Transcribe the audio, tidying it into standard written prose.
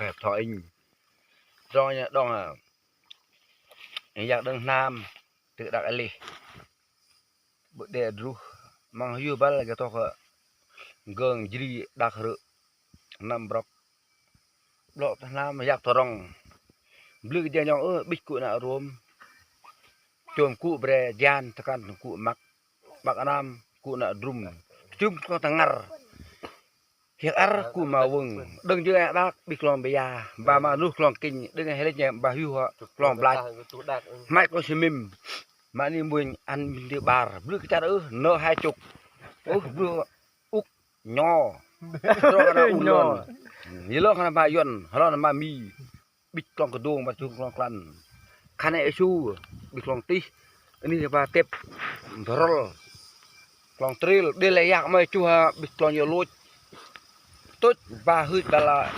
phép thọ in rồi nhá đong à giặc đằng nam tự đặt ali bữa để ru mang hiu bal cái to gương jiri đặc rự năm brok lộ nam giặc torong blue dia nyong bích cụ nạ rôm chôm cụ bre jan tekan cụ mak nam cụ nạ drum chum có tangar hiệp ar cụ mà vừng đừng chưa đã bị lòng bây giờ bà mà lúc lòng kinh đừng hay lấy nhẹ bà hưu họ lòng lại mai có xem mìm mà đi buồn ăn đi bà blue cái cha đỡ nợ 20 blue úc nho rồi cái nho như lo khana bà yuan lo mà mi bích lòng cái đuông bà chung lòng lăn khana esu bích lòng tí ini bà tép roll lòng trail đi lấy yak mà chua bích lòng nhiều lúa tốt và hư là